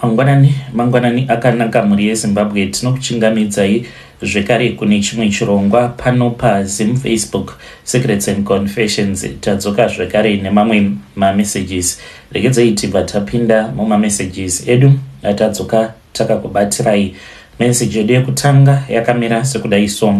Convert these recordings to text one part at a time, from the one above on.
mangwanani akanaka muri yeZimbabwe. Tinokuchingamidzai zvekare kune chimwe chirongwa pano paZim Facebook Secrets and Confessions. Tadzoka zvekare nemamwe mamessages. Regedzai tibva tapinda mumamessages edu atadzoka takakubatirai. Message yedu yekutanga yakamira sekudai so: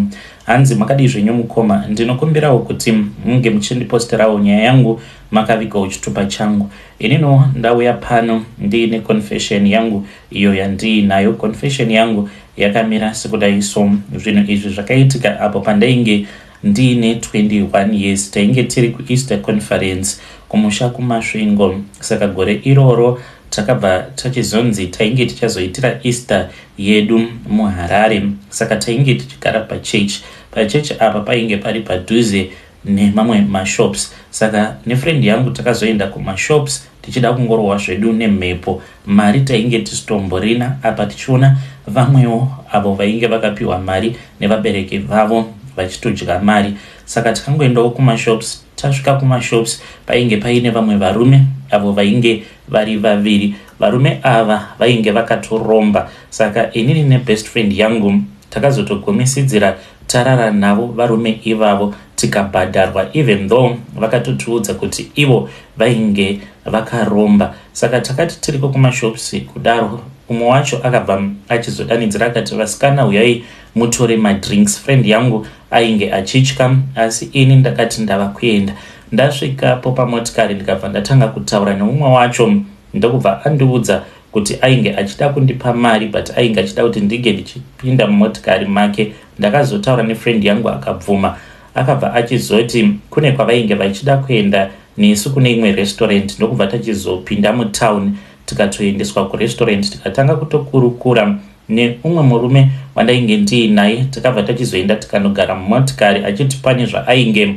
hanzi makadi zvenyu mukoma, ndinokumbirawo kuti munge muchindiposterawo nyaya yangu makavigawo chitupa changu. Inino ndauya pano ndiine confession yangu iyo yandiinayo. Confession yangu yakamira sekudai so: zvinhu izvi zvakaitika apo pandainge ndiine 21 years. Tainge tiri kuEaster conference kumusha kumasvingo. Saka gore iroro takabva tachizonzi tainge tichazoitira Easter yedu muHarare. Saka tainge tichigara pachechi apa painge pari padhuze nemamwe mashops. Saka nefriend yangu takazoenda kumashops tichida kungorohwa zvedu nemhepo. Mari tainge tisitomborina apa tichiona vamwewo avo vainge vakapiwa mari nevabereki vavo vachitodya mari. Saka takangoendawo kumashops. Tasvika kumashops painge paine vamwe varume avo vainge vari vaviri. Varume ava vainge vakatoromba. Saka inini nebest friend yangu takazotogomisidzira tarara navo varume ivavo tikabhadharwa, even though vakatotiudza kuti ivo vainge vakaromba. Saka takati tiriko kumashops kudaro, umwe wacho akabva achizodanidzira akati, vasikana uyai mutore madrinks. Friend yangu ainge achitya, asi ini ndakati ndava kuenda. Ndasvikapo pamotikari ndikabva ndatanga kutaura neumwe wacho, ndokubva andiudza kuti ainge achida kundipa mari but ainge achida kuti ndige ndichipinda mumotikari make. Ndakazotaura nefriend yangu akabvuma. Akabva achizoti kune kwavainge vachida kuenda nesu kune imwe restaurant, ndokubva tachizopinda mutown tikatoendeswa kurestaurant. Tikatanga kutokurukura neumwe murume wandainge ndiinaye. Takabva tachizoenda tikanogara mumotikari achiti pane zvaainge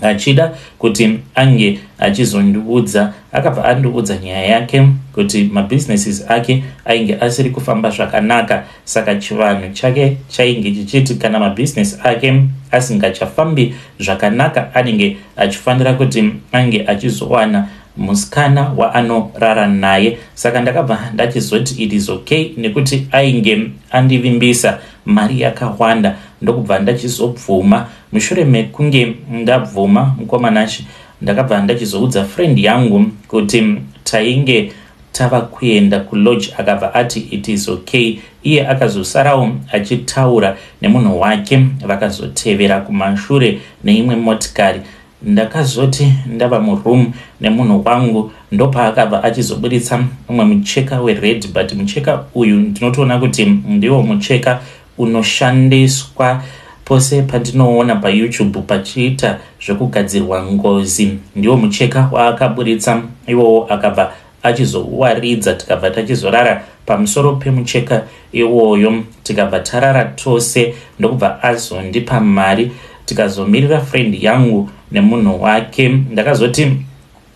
achida kuti ange achizondiudza. Akabva andiudza nyaya yake kuti mabusinesses ake ainge asiri kufamba zvakanaka. Saka chivanhu chake chainge chichiti kana mabusiness ake asingachafambi zvakanaka anenge achifanira kuti ange achizowana musikana waanorara naye. Saka ndakabva ndachizoti it is okay nekuti ainge andivimbisa mari yakawanda. Ndokubva ndachizobvuma. Mushure mekunge ndabvuma mukomanashi, ndakabva ndachizoudza friend yangu kuti tainge tava kuenda kulodge. Akabva ati it is okay. Iye akazosarawo achitaura nemunhu wake, vakazotevera kumashure neimwe motikari. Ndakazoti ndava muroom nemunhu wangu, ndopaakabva achizobuditsa umwe mucheka wered, but mucheka uyu ndinotoona kuti ndiwo mucheka unoshandiswa pose pandinoona paYouTube pachiita zvekugadzirwa ngozi. Ndiwo mucheka waakaburitsa iwowo, akabva achizouwaridza. Tikabva tachizorara pamusoro pemucheka iwoyo, tikabva tarara tose. Ndokubva azondipa mari. Tikazomirira friend yangu nemunhu wake. Ndakazoti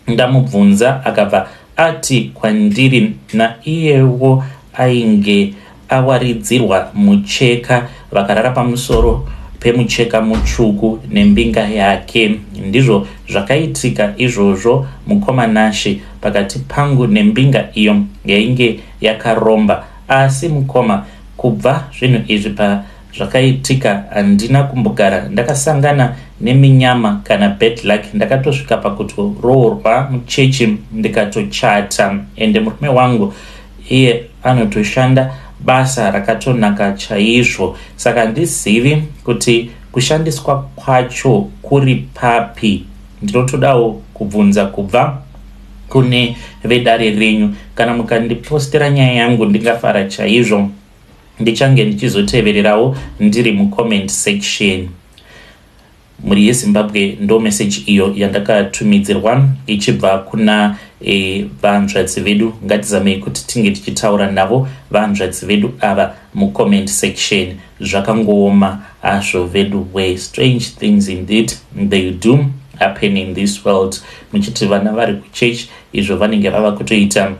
ndamubvunza, akabva ati kwandiri naiyewo ainge awaridzirwa mucheka, vakarara pamusoro pemucheka mutsvuku nembinga yake. Ndizvo zvakaitika izvozvo mukomanashi pakati pangu nembinga iyo yainge yakaromba. Asi mukoma, kubva zvinhu izvi zvakaitika handina kumbogara ndakasangana neminyama kana bad luck. Ndakatosvika pakutoroorwa muchechi ndikatochata. Ende murume wangu iye anotoshanda basa rakatonaka chaizvo. Saka ndizivi kuti kushandiswa kwacho kuri papi. Ndinotodawo kubvunza kubva kune vedare renyu, kana mukandipostera nyaya yangu ndingafara chaizvo. Ndichange ndichizotevererawo ndiri mucomment section. Muri yeZimbabwe ndo message iyo yandakatumidzirwa ichibva kuna vanzvadzi vedu. Ngatizamei kuti tinge tichitaura navo vanzvadzi vedu ava mucomment section. Zvakangooma azvo vedu way. Strange things indeed they do happen in this world. Muchiti vana vari kuchurch izvo vanenge vava kutoita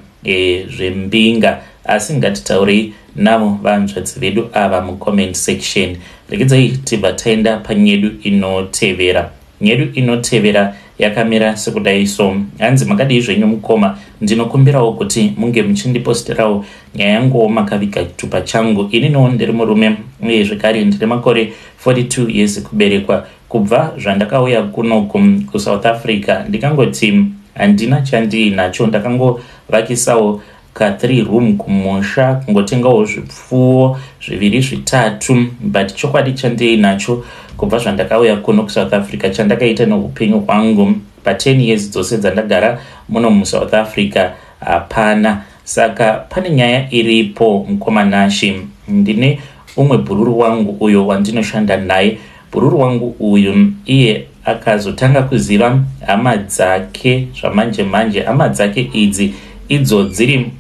zvembinga, asi ngatitaurei navo vanzvadzi vedu ava mucomment section. Regedzai tibva taenda panyedu inotevera. Nyedu inotevera yakamira sekudai so. Hanzi makadii zvenyu mukoma, ndinokumbirawo kuti munge muchindiposterawo nyaya yangu makaviga chitupa changu. Ininiwo ndiri murume uye zvekare ndine makore 42 years kuberekwa. Kubva zvandakauya kunoku kuSouth Africa ndikangoti handina chandinacho, ndakangovakisawo ka 3 room kumusha, kungotengawo zvipfuwo 2-3, but chokwadi chandinacho kubva zvandakauya kuno kuSouth Africa chandakaita neupenyu hwangu pa 10 years dzose dzandagara muno muSouth Africa hapana. Saka pane nyaya iripo mukomanashi. Ndine umwe bhururu wangu uyo wandinoshanda naye. Bhururu wangu uyu iye akazotanga kuziva hama dzake zvamanje manje. Hama dzake idzi idzo dziri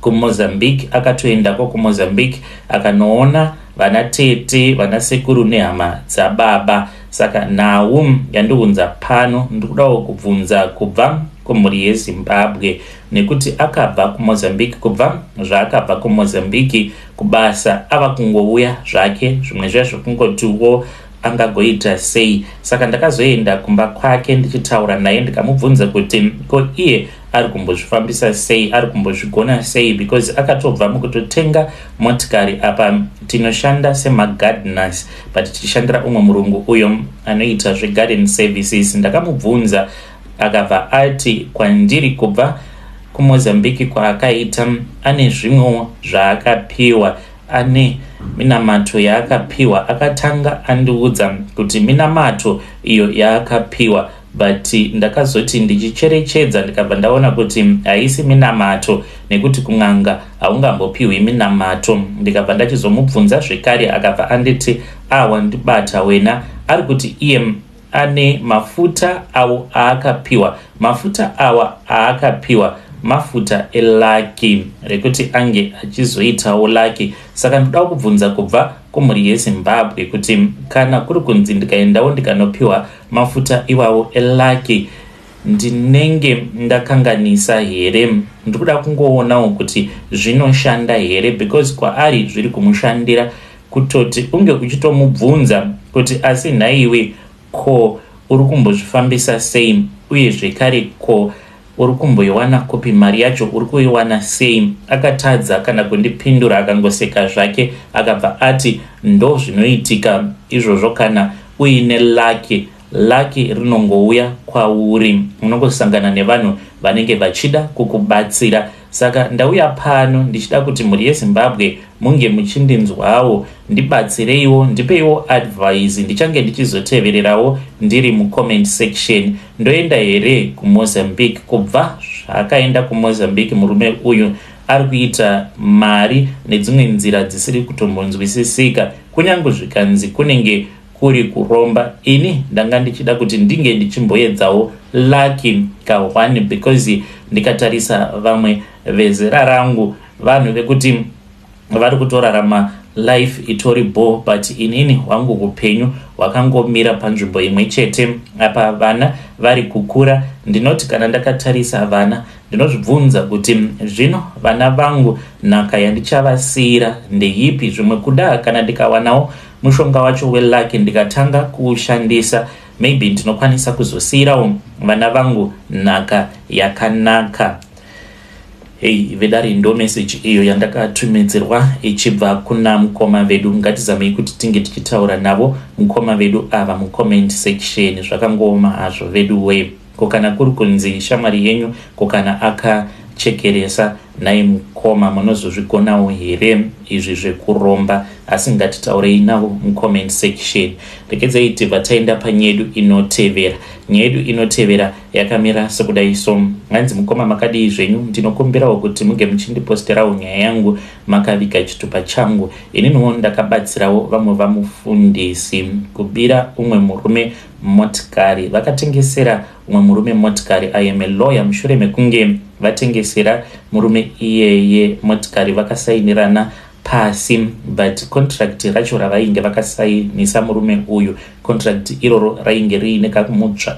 kuMozambique. Akatoendako kuMozambique akanoona vana tete, vana sekuru nehama dzababa. Saka nawo yandiunza pano ndikudawo kubvunza kubva kumhuri yeZimbabwe, nekuti akabva kuMozambique. Kubva zvaakabva kuMozambique kubasa ava kungouya zvake, zvimwe zvazvo kungotiwo angagoita sei. Saka ndakazoenda kumba kwake ndichitaura naye ndikamubvunza kuti ko iye ari kumbozvifambisa sei, ari kumbozvigona sei, because akatobva mukutotenga motikari. Apa tinoshanda semagardeners but tichishandira umwe murungu uyo anoita zvegarden services. Ndakamubvunza akabva ati kwandiri kubva kuMozambique kwaakaita ane zvimwewo zvaakapiwa, ane minamato yaakapiwa. Akatanga andiudza kuti minamato iyo yaakapiwa, but ndakazoti ndichicherechedza ndikabva ndaona kuti haisi minamato, nekuti kun'anga haungambopiwi minamato. Ndikabva ndachizomubvunza zvekare akabva anditi wandibata wena, ari kuti iye ane mafuta awo aakapiwa. Mafuta awa aakapiwa mafuta elaki rekuti ange achizoitawo laki. Saka ndoda kubvunza kubva kumhuri yeZimbabwe kuti kana kuri kunzi ndikaendawo ndikanopiwa mafuta iwawo elaki ndinenge ndakanganisa here? Ndikuda kungoonawo kuti zvinoshanda here, because kwaari zviri kumushandira kutoti unge uchitomubvunza kuti asi nhaiwe ko uri kumbozvifambisa sei, uye zvekare ko uri kumboiwana kopi mari yacho uri kuiwana sei? Akatadza kana kundipindura, akangoseka zvake akabva ati ndo zvinoitika izvozvo kana uine laki. Laki rinongouya kwauri, unongosangana nevanhu vanenge vachida kukubatsira. Saka ndauya pano ndichida kuti mhuri yeZimbabwe munge muchindinzwawo, ndibatsireiwo, ndipeiwo advice. Ndichange ndichizotevererawo ndiri mucomment section. Ndoenda here kuMozambique? Kubva zvakaenda kuMozambique murume uyu ari kuita mari nedzimwe nzira dzisiri kutombonzwisisika, kunyange zvikanzi kunenge kuri kuromba. Ini ndanga ndichida kuti ndinge ndichimboedzawo laki ka1, because ndikatarisa vamwe vezera rangu vanhu vekuti vari kutorarama life itori bo, but inini wangu upenyu hwakangomira panzvimbo imwe chete. Apa vana vari kukura, ndinoti kana ndakatarisa vana ndinozvibvunza kuti zvino vana vangu nhaka yandichavasiyira ndeipi? Zvimwe kuda kana ndikawanawo mushonga wacho welaki ndikatanga kuushandisa, maybe ndinokwanisa kuzosiyirawo vana vangu nhaka yakanaka. Hey, vedari ndo message iyo yandakatumidzirwa ichibva kuna mukoma vedu. Ngatizamei kuti tinge tichitaura navo mukoma vedu ava mucomment section. Zvakangoma hazvo vedu we. Kokana kuri kunzi shamari yenyu kokana akachekeresa naye mukoma munozozvigonawo here izvi zvekuromba? Asi ngatitaurei navo mucomment section. Rekedzai tibva taenda panyedu inotevera. Nyedu inotevera yakamira sekudai so. Hanzi mukoma makadii zvenyu? Ndinokumbirawo kuti munge muchindiposterawo nyaya yangu makaviga chitupa changu. Ininiwo ndakabatsirawo vamwe vamufundisi kubira umwe murume motikari. Vakatengesera umwe murume motikari. I am a lawyer. Mushure mekunge vatengesera murume iyeye motikari vakasainirana pasi, but contract racho ravainge vakasainisa murume uyu, contract iroro rainge riine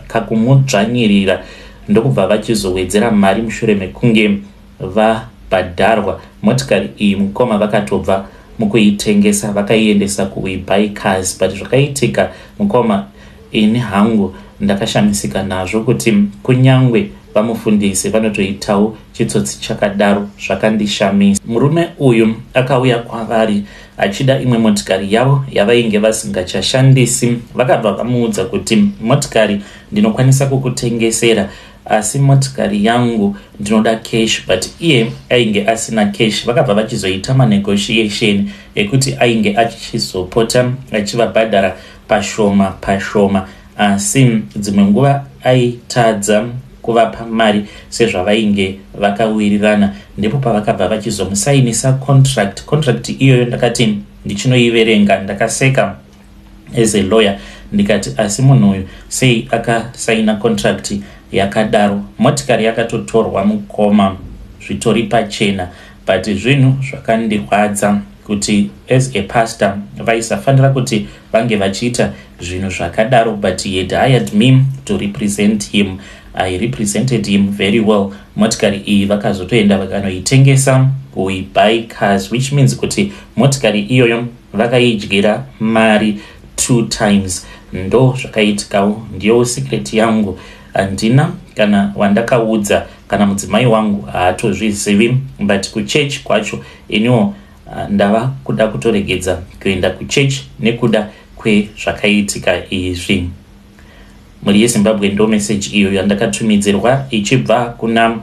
kakumudzvanyirira. Ndokubva vachizowedzera mari mushure mekunge vabhadharwa. Motikari iyi mukoma vakatobva mukuitengesa vakaiendesa kuWeBuyCars, but zvakaitika mukoma ini hangu ndakashamisika nazvo kuti kunyangwe vamufundisi vanotoitawo chitsotsi chakadaro zvakandishamisa. Murume uyu akauya kwavari achida imwe motikari yavo yavainge vasingachashandisi. Vakabva vamuudza kuti motikari ndinokwanisa kukutengesera, asi motikari yangu ndinoda cash, but iye ainge asina cash. Vakabva vachizoita manegotiation ekuti ainge achizopota achivabhadhara pashoma pashoma, asi dzimwe nguva aitadza kuvapa mari sezvavainge vakawirirana. Ndipo pavakabva vachizomusainisa contract iyoyo ndakati ndichinoiverenga ndakaseka as a lawyer ndikati asi munhu uyu sei akasaina contract yakadaro. Motikari yakatotorwa mukoma zvitori pachena, but zvinhu zvakandirwadza kuti as a pastor vaisafanira kuti vange vachiita zvinhu zvakadaro, but he had hired me to represent him. I represented him very well. Motikari iyi vakazotoenda vakanoitengesa kuibuy cars, which means kuti motikari iyoyo vakaidyira mari 2 times. Ndo zvakaitika, ndiyo secret yangu. Andina kana wandakaudza kana mudzimai wangu haatozvizivi, but kuchurch kwacho iniwo ndava kuda kutoregedza kuenda kuchurch nekuda kwezvakaitika izvi. Muri yeZimbabwe ndo message iyo yandakatumidzirwa ichibva kuna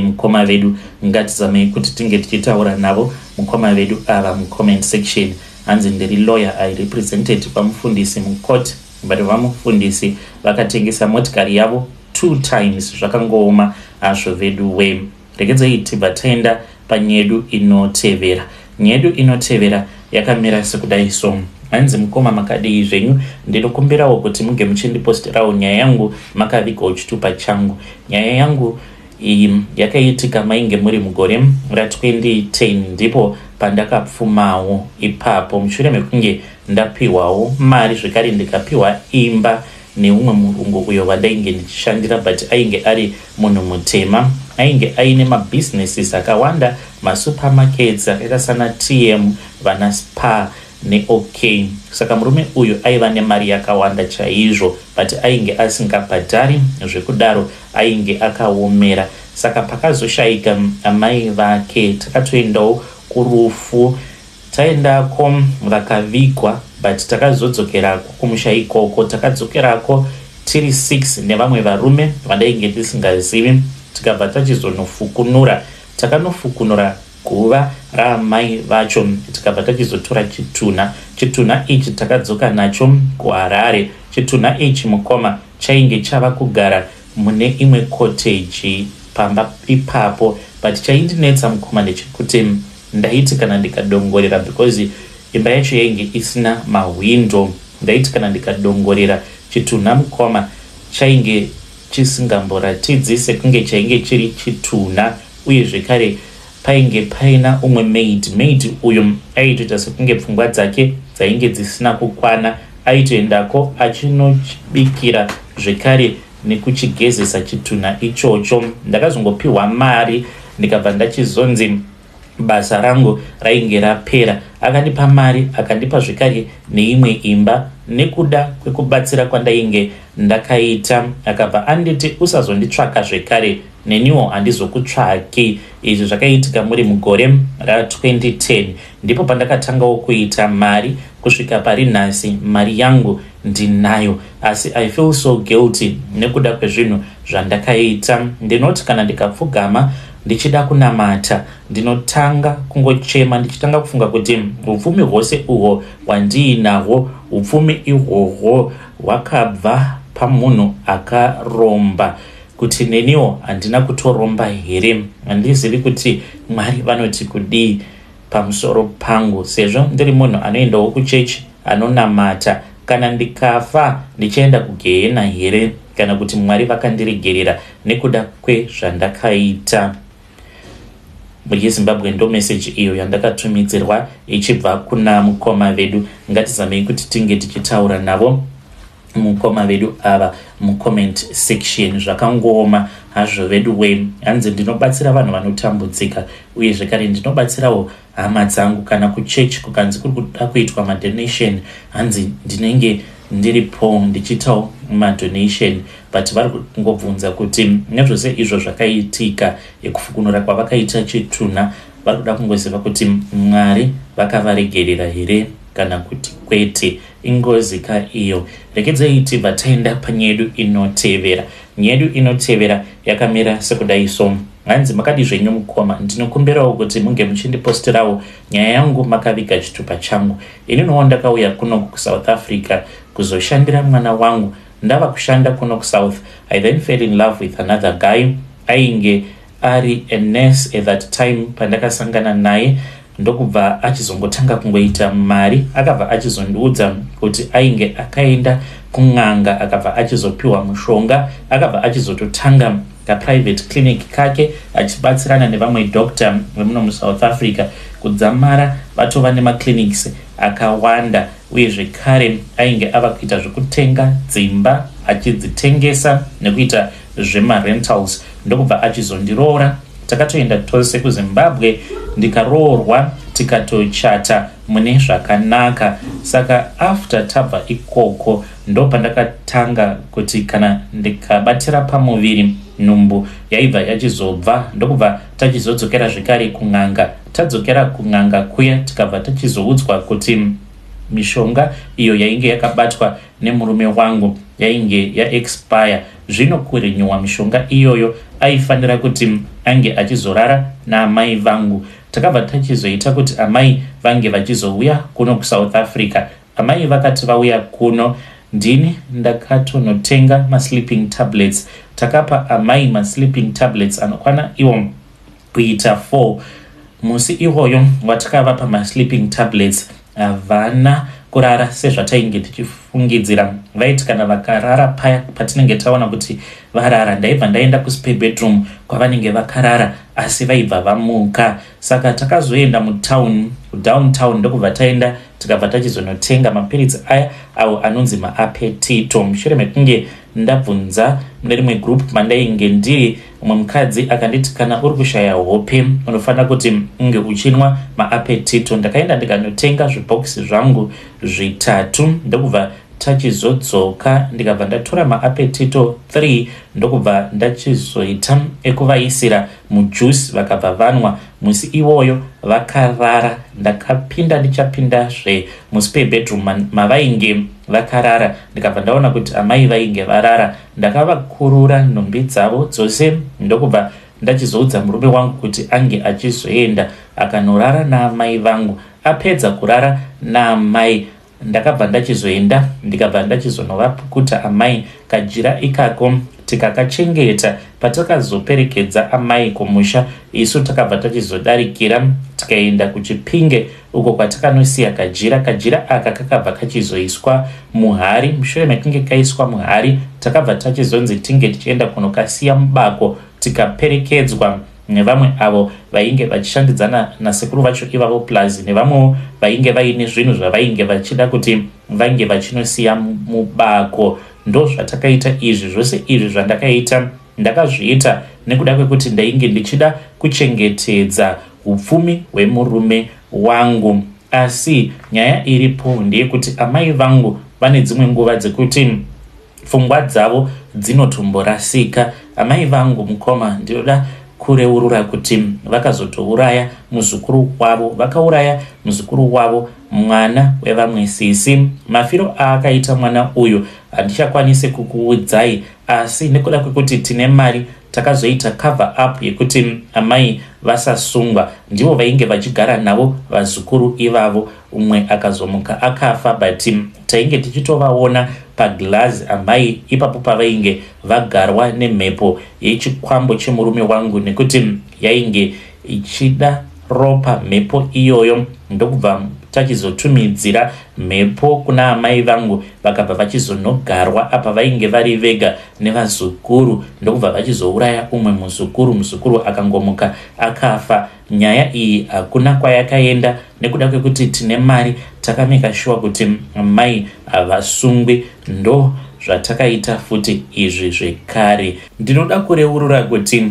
mukoma vedu. Ngatizamei kuti tinge tichitaura navo mukoma vedu ava mucomment section. Hanzi ndiri lawyer, I represented vamufundisi mucourt, but vamufundisi vakatengesa motikari yavo 2 times. Zvakangooma hazvo vedu we. Regedzai tibva taenda panyedu inotevera. Nyedu inotevera yakamira sekudai so. Hanzi mukoma makadii zvenyu, ndinokumbirawo kuti muge muchindiposterawo nyaya yangu makavikawo chitupa changu. Nyaya yangu yakaitika mainge muri mugore ra2010, ndipo pandakapfumawo ipapo mushure mekunge ndapiwawo mari zvekare ndikapiwa imba neumwe murungu uyo wandainge ndichishandira, but ainge ari munhu mutema. Ainge aine mabusinesses akawanda, masupermarkets akaita sana TM, vana Spar neOK. Saka murume uyu aiva nemari yakawanda chaizvo, but ainge asingabhadhari zvekudaro, ainge akaomera. Saka pakazoshaika amai vake, takatoendawo kurufu. Taendako vakavikwa, but takazodzokerako kumusha ikoko. Takadzokerako tiri 6 nevamwe varume vandainge tisingazivi. Tikabva tachizonofukunura, takanofukunura guva raamai vacho, tikabva tachizotora chitunha ichi takadzoka nacho kuHarare. Chitunha ichi mukoma chainge chava kugara mune imwe cottage pamba ipapo, but chaindinetsa mukoma ndechekuti ndaiti kana ndikadongorera, because imba yacho yainge isina mahwindo, ndaiti kana ndikadongorera chitunha mukoma chainge chisingamboratidzi sekunge chainge chiri chitunha. Uye zvekare painge paina umwe maid uyu aitoita sekunge pfungwa dzake dzainge dzisina kukwana, aitoendako achinobikira zvekare nekuchigezesa chitunha ichocho. Ndakazongopiwa mari ndikabva ndachizonzi basa rangu rainge rapera. Akandipa mari akandipa zvekare neimwe imba nekuda kwekubatsira kwandainge ndakaita. Akabva anditi usazonditsvaka zvekare, neniwo handizokutsvaki. Izvi zvakaitika muri mugore ra2010, ndipo pandakatangawo kuita mari. Kusvika pari nhasi mari yangu ndinayo, asi I feel so guilty nekuda kwezvinhu zvandakaita. Ndinoti kana ndikapfugama ndichida kunamata, ndinotanga kungochema ndichitanga kufunga kuti upfumi hwose uhwo hwandiinahwo, upfumi ihwohwo hwakabva pamunhu akaromba. Kuti neniwo handina kutoromba here, handizivi kuti Mwari vanoti kudii pamusoro pangu, sezvo ndiri munhu anoendawo kuchechi, anonamata. Kana ndikafa ndichaenda kugehena here, kana kuti Mwari vakandiregerera nekuda kwezvandakaita. Muri yeZimbabwe ndo message iyo yandakatumidzirwa ichibva kuna mukoma vedu. Ngatizamei kuti tinge tichitaura navo mukoma vedu ava mucomment section. Zvakangooma hazvo vedu we. Hanzi ndinobatsira vanhu vanotambudzika, uye zvekare ndinobatsirawo hama dzangu. Kana kuchechi kukanzi kuri kuda kuitwa madonation, hanzi ndinenge ndiripo ndichitawo madonation, but vari kungobvunza kuti nezvose izvo zvakaitika yekufukunura kwavakaita chitunha vari kuda kungoziva kuti Mwari vakavaregerera here kana kuti kwete. Ingozika iyo. Rekedzai tibva taenda panyedu inotevera. Nyedu inotevera yakamira sekudai so. Hanzi makadi zvenyu mukoma, ndinokumbirawo kuti munge muchindipostirawo nyaya yangu makaviga chitupa changu. Ininowo ndakauya kuno kuSouth Africa kuzoshandira mwana wangu. Ndava kushanda kuno kuSouth. I then fell in love with another guy. Ainge ari a nurse at that time pandakasangana naye. Ndokubva achizongotanga kungoita mari, akabva achizondiudza kuti ainge akaenda kung'anga, akabva achizopiwa mushonga, akabva achizototanga ka private clinic kake achibatsirana nevamwe doctor vemuno muSouth Africa kudzamara vatova nemaclinics akawanda, uye zvekare ainge ava kuita zvekutenga dzimba achidzitengesa nekuita zvemarentals. Ndokubva achizondiroora. Takatoenda tose kuZimbabwe, ndikaroorwa tikatochata mune zvakanaka. Saka after tabva ikoko ndo pandakatanga kuti kana ndikabatira pamuviri nhumbu yaibva yachizobva. Ndokubva tachizodzokera zvekare kung'anga. Tadzokera kung'anga kuya tikabva tachizoudzwa kuti mishonga iyo yainge yakabatwa nemurume wangu yainge yaexpire. Zvino kurenyuwa mishonga iyoyo aifanira kuti ange achizorara naamai vangu. Takabva tachizoita kuti amai vange vachizouya kuno kuSouth Africa. Amai vakati vauya kuno, ndini ndakatonotenga masleeping tablets. Takapa amai masleeping tablets anokwana iwo kuita 4. Musi iwoyo watakavapa masleeping tablets havana kurara sezvatainge tichifungidzira. Vaiti kana vakarara paya patinenge taona kuti varara, ndaibva ndaenda kuspare bedroom kwavanenge vakarara, asi vaibva vamuka. Saka takazoenda downtown ndokubva taenda tikabva tachizonotenga mapiritsi aya awo anonzi maapetito. Mushure mekunge ndabvunza mune rimwe group mandainge ndiri, umwe mukadzi akanditi kana uri kushaya hope unofanira kuti unge uchinwa maapetito. Ndakaenda ndikanotenga zvibhokisi zvangu 3. Ndokubva tachizodzoka ndikabva ndatora maapetito 3 ndokubva ndachizoita ekuvaisira mujuice vakabva vanwa. Musi iwoyo vakarara. Ndakapinda ndichapindazve muspare bedroom mavainge vakarara. Ndikabva ndaona kuti amai vainge varara. Ndakavakurura nhumbi dzavo dzose. Ndokubva ndachizoudza murume wangu kuti ange achizoenda akanorara naamai vangu. Apedza kurara naamai, ndakabva ndachizoenda ndikabva ndachizonovapukuta amai kajira ikako tikakachengeta. Patakazoperekedza amai kumusha, isu takabva tachizodarikira tikaenda kuChipinge uko kwatakanosiya kajira. Kajira aka kakabva kachizoiswa muhari. Mushure mekunge kaiswa muhari, takabva tachizonzi tinge tichienda kunokasiya mubako tikaperekedzwa nevamwe avo vainge vachishandidzana nasekuru vacho ivavo plus nevamwewo vainge vaine zvinhu zvavainge vachida kuti vange vachinosiya mubako. Ndo zvatakaita izvi. Zvose izvi zvandakaita ndakazviita nekuda kwekuti ndainge ndichida kuchengetedza upfumi hwemurume wangu. Asi nyaya iripo ndeyekuti amai vangu vane dzimwe nguva dzekuti pfungwa dzavo dzinotomborasika. Amai vangu mukoma, ndinoda kureurura kuti vakazotouraya muzukuru wavo. Vakauraya muzukuru wavo, mwana wevamwe sisi. Mafiro aakaita mwana uyu handichakwanise kukuudzai, asi nekuda kwekuti tine mari takazoita cover up yekuti amai vasasungwa. Ndivo vainge vachigara navo vazukuru ivavo. Umwe akazomuka akafa, but tainge tichitovaona paglass amai ipapo pavainge vagarwa nemhepo yechikwambo chemurume wangu, nekuti yainge ichida ropa mhepo iyoyo. Ndokubva tachizotumidzira mhepo kuna amai vangu, vakabva vachizonogarwa apa vainge vari vega nevazukuru. Ndokubva vachizouraya umwe muzukuru akangomuka akafa. Nyaya iyi hakuna kwayakaenda nekuda kwekuti tine mari. Takameka sure kuti mai havasungwi. Ndo zvatakaita futi izvi zvekare. Ndinoda kureurura kuti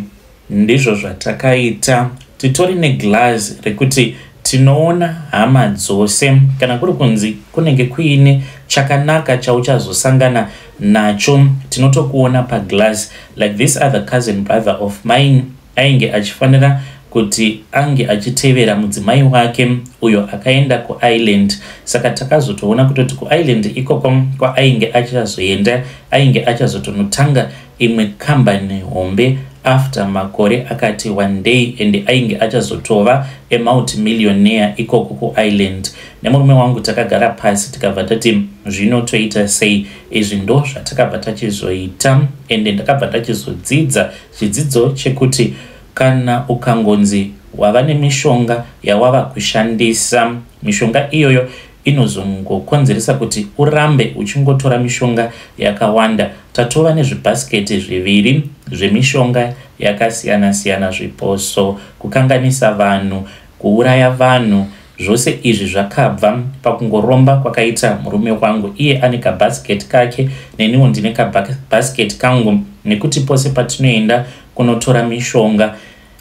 ndizvo zvatakaita. Titori neglass rekuti tinoona hama dzose kana kuri kunzi kunenge kuine chakanaka chauchazosangana nacho tinotokuona paglass like this other cousin brother of mine ainge achifanira kuti ange achitevera mudzimai wake uyo akaenda kuIreland. Saka takazotoona kutoti kuIreland ikoko kwainge achazoenda ainge achazotonotanga imwe company hombe after makore akati one day and ainge achazotova a multimillionaire ikoko kuIreland. Nemurume wangu takagara pasi tikabva tati zvino toita sei. Izvi ndo zvatakabva tachizoita ende ndakabva tachizodzidza chidzidzo chekuti kana ukangonzi wava nemishonga yawava kushandisa, mishonga iyoyo inozongokonzeresa kuti urambe uchingotora mishonga yakawanda. Tatova nezvibhasiketi zviviri zvemishonga yakasiyana siyana, zviposo, kukanganisa vanhu, kuuraya vanhu. Zvose izvi zvakabva pakungoromba kwakaita murume wangu. Iye ane kabhasiketi kake neniwo ndine kabhasiketi kangu, nekuti pose patinoenda kunotora mishonga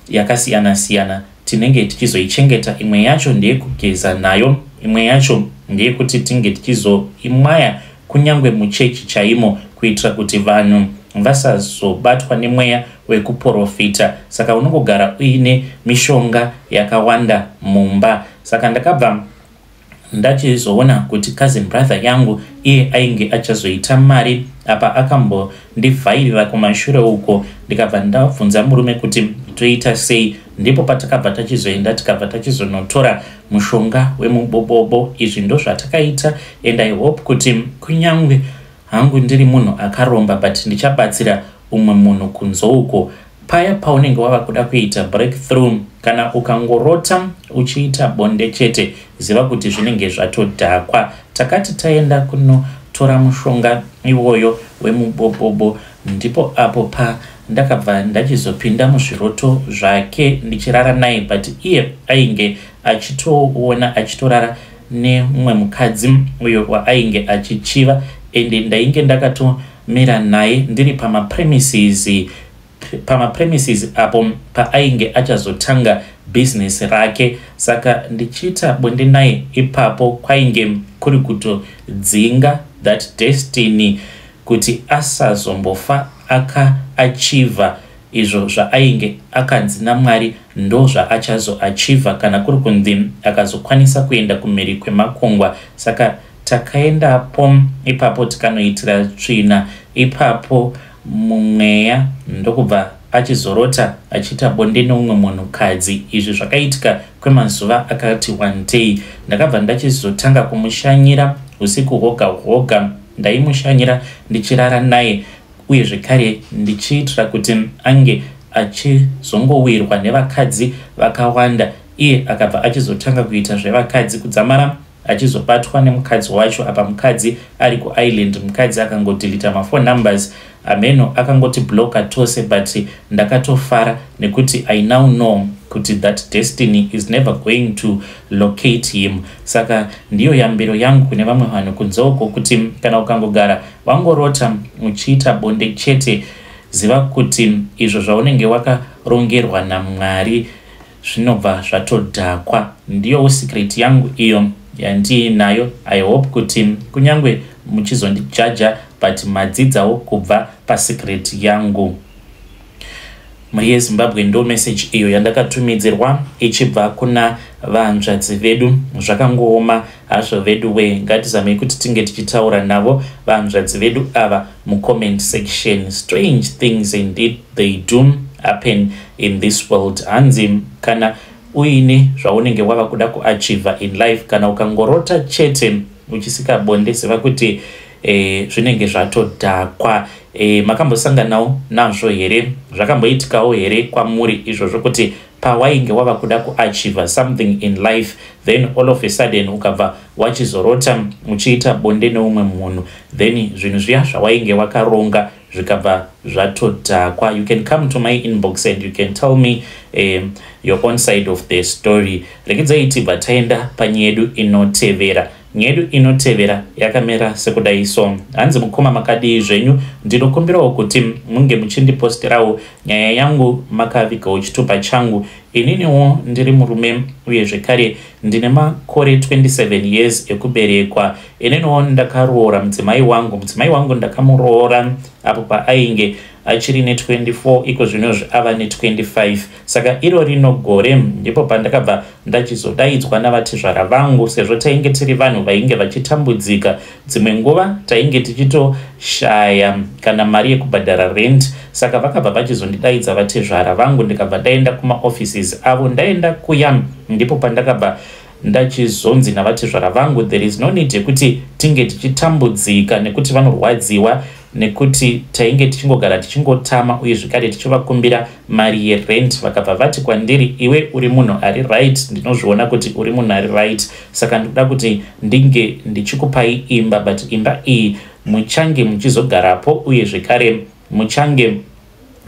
yakasiyana siyana tinenge tichizoichengeta. Imwe yacho ndeye kugeza nayo, imwe yacho ndeye kuti tinge tichizoimwaya kunyangwe muchechi chaimo, kuitira kuti vanhu vasazobatwa nemweya wekuprofita. Saka unongogara uine mishonga yakawanda mumba. Saka ndakabva ndachizoona kuti cousin brother yangu iye ainge achazoita mari apa akambondivhairira kumashure uko. Ndikabva ndabvunza murume kuti toita sei, ndipo patakabva tachizoenda tikabva tachizonotora mushonga wemubobobo. Izvi ndo zvatakaita and I hope kuti kunyangwe hangu ndiri munhu akaromba but ndichabatsira umwe munhu kunzo uko. Paya paunenge wava kuda kuita breakthrough, kana ukangorota uchiita bonde chete, ziva kuti zvinenge zvatodhakwa. Takati taenda kunotora mushonga iwoyo wemubobobo, ndipo apo pa ndakabva ndachizopinda muzviroto zvake ndichirara naye, but iye ainge achitoona achitorara nemumwe mukadzi uyo waainge achichiva, ende ndainge ndakatomira naye ndiri pama-premises apo paainge achazotanga business rake. Saka ndichita bonde naye ipapo kwainge kuri kutodzinga that destiny kuti asazombofa akaachiva izvo zvaainge akanzi naMwari ndo zvaachazoachiva kana kuri kunzi akazokwanisa kuenda kumhiri kwemakungwa. Saka takaendapo ipapo tikanoitira tsvina ipapo mumweya, ndokubva achizorota achiita bonde neumwe munhukadzi. Izvi zvakaitika kwemazuva akati one day. Ndakabva ndachizotanga kumushanyira usiku hwoga hwoga, ndaimushanyira ndichirara naye, uye zvekare ndichiitira kuti ange achizongowirwa nevakadzi vakawanda. Iye akabva achizotanga kuita zvevakadzi kudzamara achizobatwa nemukadzi wacho. Apa mukadzi ari kuIreland, mukadzi akangodeleta ma4 numbers ameno akangoti bloka tose, but ndakatofara nekuti I now know kuti that destiny is never going to locate him. Saka ndiyo yambiro yangu kune vamwe vanhu kunzoko kuti kana ukangogara wangorota uchiita bonde chete, ziva kuti izvo zvaunenge wakarongerwa naMwari zvinobva zvatodhakwa. Ndiyo secret yangu iyo yandinayo. I hope kuti kunyangwe muchizondijaja but madzidzawo kubva pasecret yangu. Mari yeZimbabwe ndo message iyo yandakatumidzirwa ichibva kuna vanzvadzi vedu. Zvakangooma hazvo vedu we, ngatizamei kuti tinge tichitaura navo vanzvadzi vedu ava mucomment section. Strange things indeed they do happen in this world. Hanzi kana uine zvaunenge wava kuda kuachiva in life, kana ukangorota chete uchisika bonde, ziva kuti zvinenge zvatodhakwa. Makambosanganawo nazvo here? Zvakamboitikawo here kwamuri izvozvo kuti pawainge wava kuda kuachiva something in life, then all of a sudden ukabva wachizorota uchiita bonde neumwe munhu, then zvinhu zviya zvawainge wakaronga zvikabva zvatodhakwa? You can come to my inbox and you can tell me your own side of the story. Rekidzai tibva taenda panyedu inotevera. nyedu inotevera yakamera sekudai so. Hanzi mukoma makadii zvenyu, ndinokumbirawo kuti munge muchindiposterawo nyaya yangu makavigawo chitupa changu. Ininiwo ndiri murume uye zvekare ndine makore 27 years ekuberekwa. Ininiwo ndakaroora mudzimai wangu ndakamuroora apo paainge achiri ne 24 iko zvinozvi ava ne 25. Saka iro rino gore ndipo pandakabva ndachizodaidzwa navatezvara vangu, sezvo tainge tiri vanhu vainge vachitambudzika. Dzimwe nguva tainge tichitoshaya kana mari yekubhadhara rent, saka vakabva vachizondidaidza vatezvara vangu, ndikabva ndaenda kuma offices avo. Ndaenda kuya ndipo pandakabva ndachizonzi navatezvara vangu, there is no need yekuti tinge tichitambudzika nekuti vanorwadziwa nekuti tainge tichingogara tichingotama uye zvekare tichivakumbira mari yerent. Vakabva vati kwandiri, iwe uri munhu ari right. Ndinozviona kuti uri munhu ari right, saka ndoda kuti ndinge ndichikupai imba, but imba iyi muchange muchizogarapo uye zvekare muchange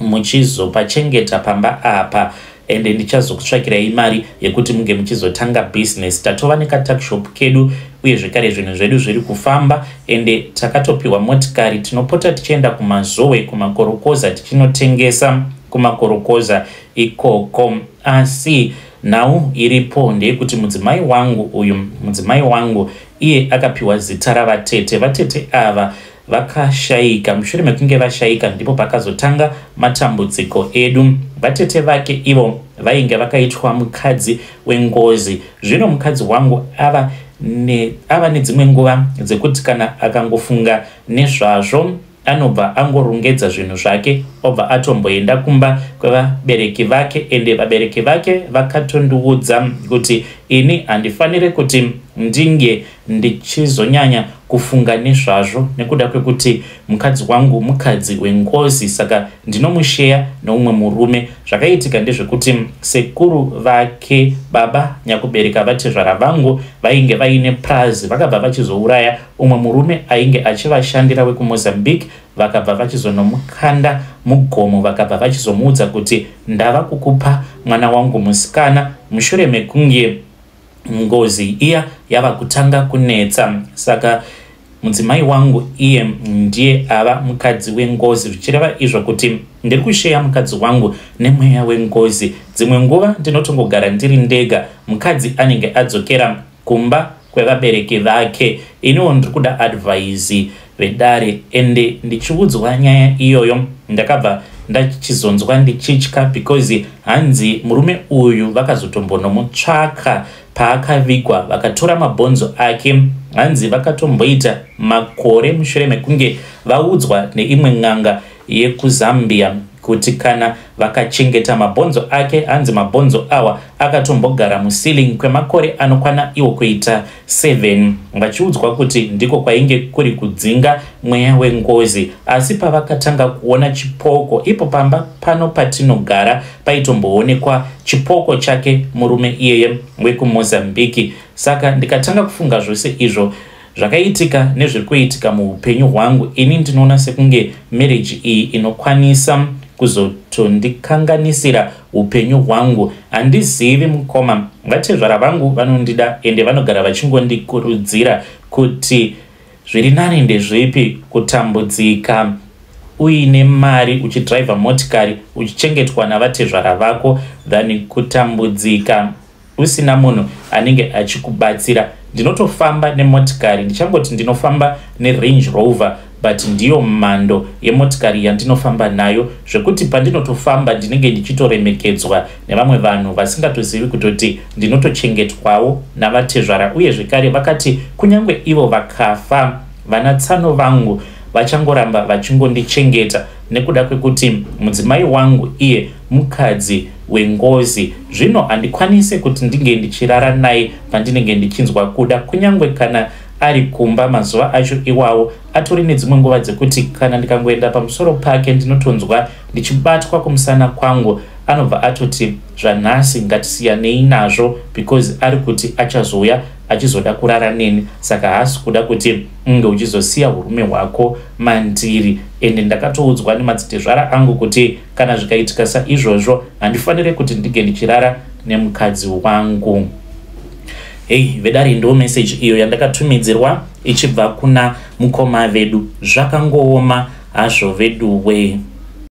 muchizopachengeta pamba apa, ende ndichazokutsvakirai mari yekuti munge muchizotanga business. Tatova nekatakshop kedu uye zvekare zvinhu zvedu zviri kufamba, ende takatopiwa motikari. Tinopota tichienda kumazowe, kumakorokoza, tichinotengesa kumakorokoza ikoko. Asi nhau iripo ndeyekuti mudzimai wangu iye akapiwa zita ravatete. Vatete ava vakashayika. Mushure mekunge vashayika ndipo pakazotanga matambudziko edu. Vatete vake ivo vainge vakaitwa mukadzi wengozi. Zvino mukadzi wangu ava nedzimwe nguva dzekuti kana akangofunga nezvazvo anobva angorongedza zvinhu zvake obva atomboenda kumba kwevabereki vake, ende vabereki vake vakatondiudza kuti ini handifanire kuti ndinge ndichizonyanya kufunga nezvazvo nekuda kwekuti mukadzi wangu mukadzi wengozi, saka ndinomusheya noumwe murume. Zvakaitika ndezvekuti sekuru vake baba nyakubereka vatezvara vangu vainge vaine prazi, vakabva vachizouraya umwe murume ainge achivashandira wekuMozambique. Vakabva vachizonomukanda mugomo, vakabva vachizomuudza kuti ndava kukupa mwana wangu musikana. Mushure mekunge ngozi iya yava kutanga kunetsa, saka mudzimai wangu iye ndiye ava mukadzi wengozi, zvichireva izvo kuti ndiri kusheya mukadzi wangu nemweya wengozi. Dzimwe nguva ndinotongogara ndiri ndega, mukadzi anenge adzokera kumba kwevabereki vake. Iniwo ndiri kuda advice vedare, ende ndichiudzwa nyaya iyoyo ndakabva ndachizonzwa ndichitya, because hanzi murume uyu vakazotombonomutsvaka paakavigwa, vakatora mabhonzo ake. Hanzi vakatomboita makore mushure mekunge vaudzwa neimwe n'anga yekuZambia kuti kana vakachengeta mabhonzo ake, hanzi mabhonzo awa akatombogara muceiling kwemakore anokwana iwo kuita 7, vachiudzwa kuti ndiko kwainge kuri kudzinga mweya wengozi. Asi pavakatanga kuona chipoko, ipo pamba pano patinogara paitomboonekwa chipoko chake murume iyeye wekuMozambique. Saka ndikatanga kufunga zvose izvo zvakaitika nezviri kuitika muupenyu hwangu, ini ndinoona sekunge marriage iyi inokwanisa kuzotondikanganisira upenyu hwangu. Handizivi mukoma, vatezvara vangu vanondida ende vanogara vachingondikurudzira kuti zviri nani ndezvipi kutambudzika uine mari uchidriva motikari uchichengetwa navatezvara vako than kutambudzika usina munhu anenge achikubatsira. Ndinotofamba nemotikari, ndichangoti ndinofamba neRange Rover, but ndiyo mhando yemotikari yandinofamba nayo, zvekuti pandinotofamba ndinenge ndichitoremekedzwa nevamwe vanhu vasingatozivi kutoti ndinotochengetwawo navatezvara. Uye zvekare vakati kunyange ivo vakafa, vanatsano vangu vachangoramba vachingondichengeta nekuda kwekuti mudzimai wangu iye mukadzi wengozi. Zvino handikwanise kuti ndinge ndichirara naye pandinenge ndichinzwa kuda, kunyange kana ari kumba mazuva acho iwawo. Atori nedzimwe nguva dzekuti kana ndikangoenda pamusoro pake ndinotonzwa ndichibatwa kumusana kwangu, anobva atoti zvanhasi ngatisiyanei nazvo, because ari kuti achazouya achizoda kurara neni, saka haasi kuda kuti unge uchizosiya urume hwako mandiri. Ende ndakatoudzwa nemadzitezvara angu kuti kana zvikaitika saizvozvo handifanire kuti ndige ndichirara nemukadzi wangu. Hey, vedari ndo message iyo yandakatumidzirwa ichibva kuna mukoma vedu. Zvakangooma hazvo vedu we.